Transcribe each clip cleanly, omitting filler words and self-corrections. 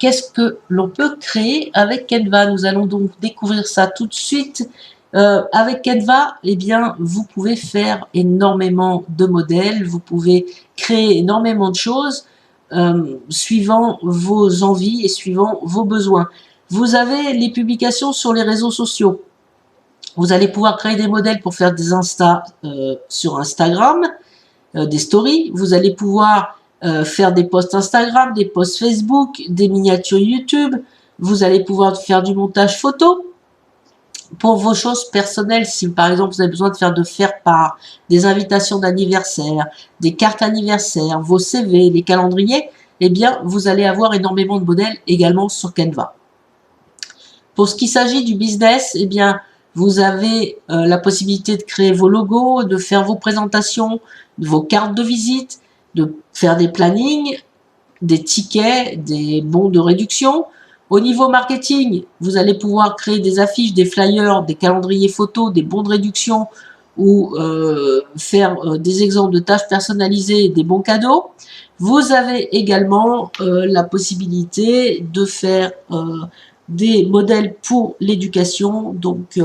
qu'est-ce que l'on peut créer avec Canva? Nous allons donc découvrir ça tout de suite. Avec Canva, eh bien, vous pouvez faire énormément de modèles, vous pouvez créer énormément de choses suivant vos envies et suivant vos besoins. Vous avez les publications sur les réseaux sociaux. Vous allez pouvoir créer des modèles pour faire des Insta sur Instagram, des stories. Vous allez pouvoir faire des posts Instagram, des posts Facebook, des miniatures YouTube. Vous allez pouvoir faire du montage photo pour vos choses personnelles. Si par exemple vous avez besoin de faire part, des invitations d'anniversaire, des cartes anniversaires, vos CV, les calendriers, eh bien vous allez avoir énormément de modèles également sur Canva. Pour ce qui s'agit du business, eh bien vous avez la possibilité de créer vos logos, de faire vos présentations, vos cartes de visite, de faire des plannings, des tickets, des bons de réduction. Au niveau marketing, vous allez pouvoir créer des affiches, des flyers, des calendriers photos, des bons de réduction ou faire des exemples de tâches personnalisées, des bons cadeaux. Vous avez également la possibilité de faire des modèles pour l'éducation. Donc,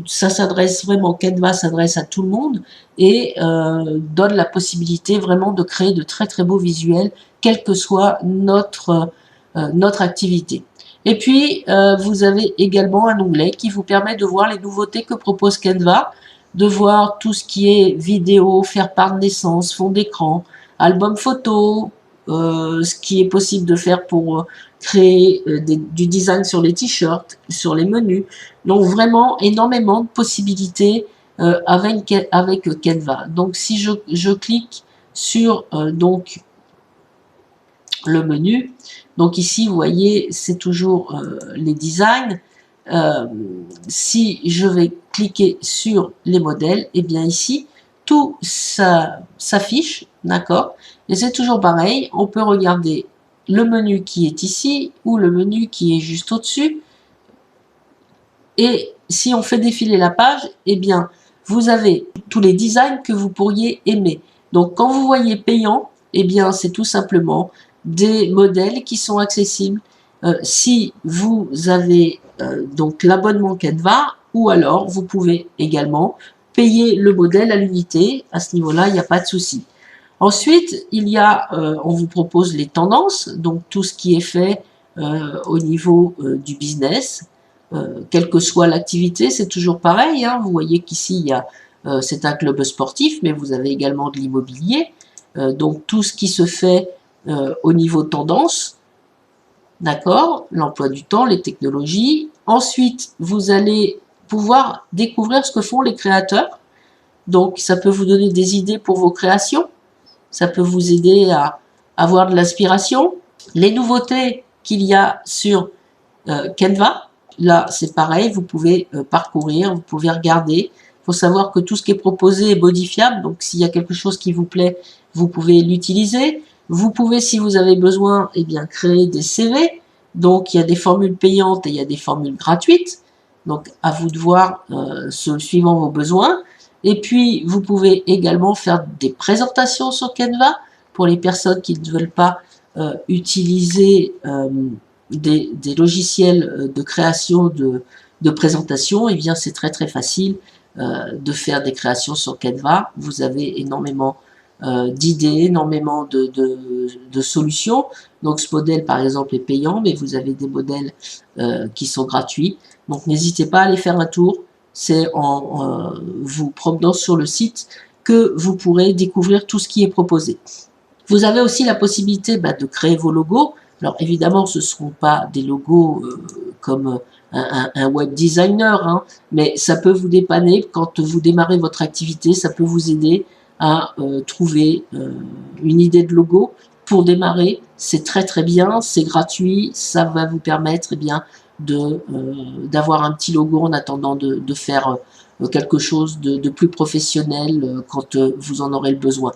ça s'adresse vraiment, Canva s'adresse à tout le monde et donne la possibilité vraiment de créer de très très beaux visuels, quelle que soit notre activité. Et puis, vous avez également un onglet qui vous permet de voir les nouveautés que propose Canva, de voir tout ce qui est vidéo, faire part de naissance, fond d'écran, album photo, ce qui est possible de faire pour créer du design sur les t-shirts, sur les menus. Donc vraiment énormément de possibilités avec Canva. Donc si je clique sur donc le menu, donc ici vous voyez c'est toujours les designs. Si je vais cliquer sur les modèles, et bien ici tout s'affiche, d'accord? Et c'est toujours pareil, on peut regarder le menu qui est ici ou le menu qui est juste au-dessus. Et si on fait défiler la page, eh bien, vous avez tous les designs que vous pourriez aimer. Donc, quand vous voyez payant, eh bien, c'est tout simplement des modèles qui sont accessibles si vous avez donc l'abonnement Canva, ou alors vous pouvez également payer le modèle à l'unité. À ce niveau-là, il n'y a pas de souci. Ensuite, il y a, on vous propose les tendances, donc tout ce qui est fait au niveau du business, quelle que soit l'activité, c'est toujours pareil. Hein. Vous voyez qu'ici, il y a, c'est un club sportif, mais vous avez également de l'immobilier. Donc tout ce qui se fait au niveau tendance, d'accord, l'emploi du temps, les technologies. Ensuite, vous allez pouvoir découvrir ce que font les créateurs. Donc ça peut vous donner des idées pour vos créations. Ça peut vous aider à avoir de l'inspiration. Les nouveautés qu'il y a sur Canva, là c'est pareil, vous pouvez parcourir, vous pouvez regarder. Il faut savoir que tout ce qui est proposé est modifiable, donc s'il y a quelque chose qui vous plaît, vous pouvez l'utiliser. Vous pouvez, si vous avez besoin, eh bien, créer des CV. Donc il y a des formules payantes et il y a des formules gratuites. Donc à vous de voir suivant vos besoins. Et puis, vous pouvez également faire des présentations sur Canva pour les personnes qui ne veulent pas utiliser des logiciels de création de présentation. Eh bien, c'est très très facile de faire des créations sur Canva. Vous avez énormément d'idées, énormément de solutions. Donc, ce modèle, par exemple, est payant, mais vous avez des modèles qui sont gratuits. Donc, n'hésitez pas à aller faire un tour. C'est en vous promenant sur le site que vous pourrez découvrir tout ce qui est proposé. Vous avez aussi la possibilité de créer vos logos. Alors évidemment, ce ne seront pas des logos comme un web designer, hein, mais ça peut vous dépanner quand vous démarrez votre activité, ça peut vous aider à trouver une idée de logo pour démarrer. C'est très très bien, c'est gratuit, ça va vous permettre bien d'avoir un petit logo en attendant de faire quelque chose de plus professionnel quand vous en aurez le besoin.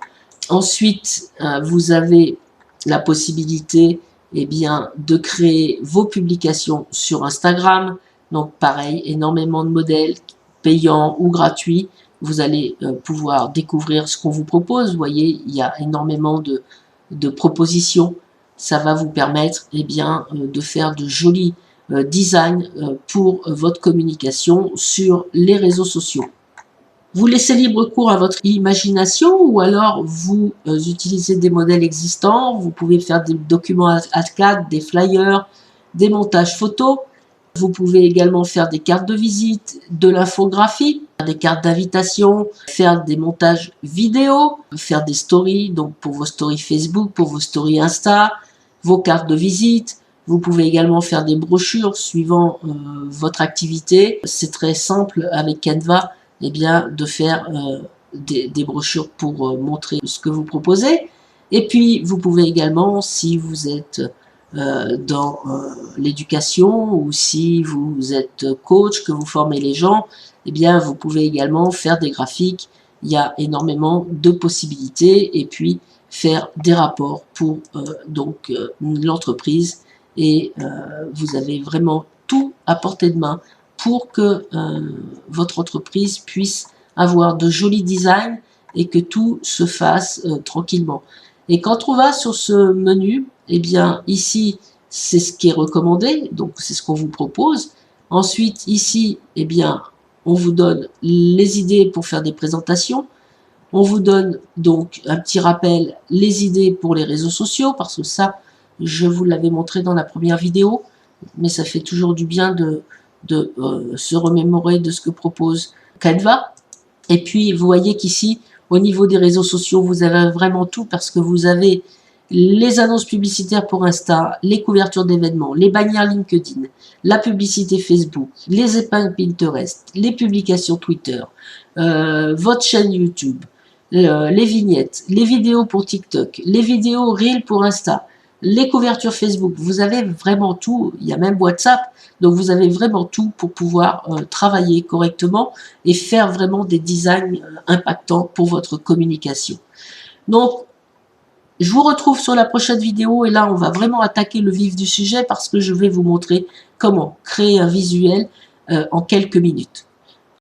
Ensuite, vous avez la possibilité bien, de créer vos publications sur Instagram. Donc pareil, énormément de modèles payants ou gratuits. Vous allez pouvoir découvrir ce qu'on vous propose. Vous voyez, il y a énormément de propositions. ça va vous permettre de faire de jolis designs pour votre communication sur les réseaux sociaux. Vous laissez libre cours à votre imagination ou alors vous utilisez des modèles existants. Vous pouvez faire des documents A4, des flyers, des montages photos. Vous pouvez également faire des cartes de visite, de l'infographie, des cartes d'invitation, faire des montages vidéo, faire des stories, donc pour vos stories Facebook, pour vos stories Insta, vos cartes de visite. Vous pouvez également faire des brochures suivant votre activité. C'est très simple avec Canva de faire des brochures pour montrer ce que vous proposez. Et puis, vous pouvez également, si vous êtes dans l'éducation ou si vous êtes coach, que vous formez les gens, vous pouvez également faire des graphiques. Il y a énormément de possibilités et puis faire des rapports pour l'entreprise et vous avez vraiment tout à portée de main pour que votre entreprise puisse avoir de jolis designs et que tout se fasse tranquillement. Et quand on va sur ce menu, ici, c'est ce qui est recommandé, donc c'est ce qu'on vous propose. Ensuite, ici, on vous donne les idées pour faire des présentations. On vous donne donc un petit rappel, les idées pour les réseaux sociaux, parce que ça, je vous l'avais montré dans la première vidéo, mais ça fait toujours du bien de se remémorer de ce que propose Canva. Et puis, vous voyez qu'ici, au niveau des réseaux sociaux, vous avez vraiment tout parce que vous avez les annonces publicitaires pour Insta, les couvertures d'événements, les bannières LinkedIn, la publicité Facebook, les épingles Pinterest, les publications Twitter, votre chaîne YouTube, les vignettes, les vidéos pour TikTok, les vidéos Reel pour Insta, les couvertures Facebook. Vous avez vraiment tout, il y a même WhatsApp, donc vous avez vraiment tout pour pouvoir travailler correctement et faire vraiment des designs impactants pour votre communication. Donc, je vous retrouve sur la prochaine vidéo et là, on va vraiment attaquer le vif du sujet parce que je vais vous montrer comment créer un visuel en quelques minutes.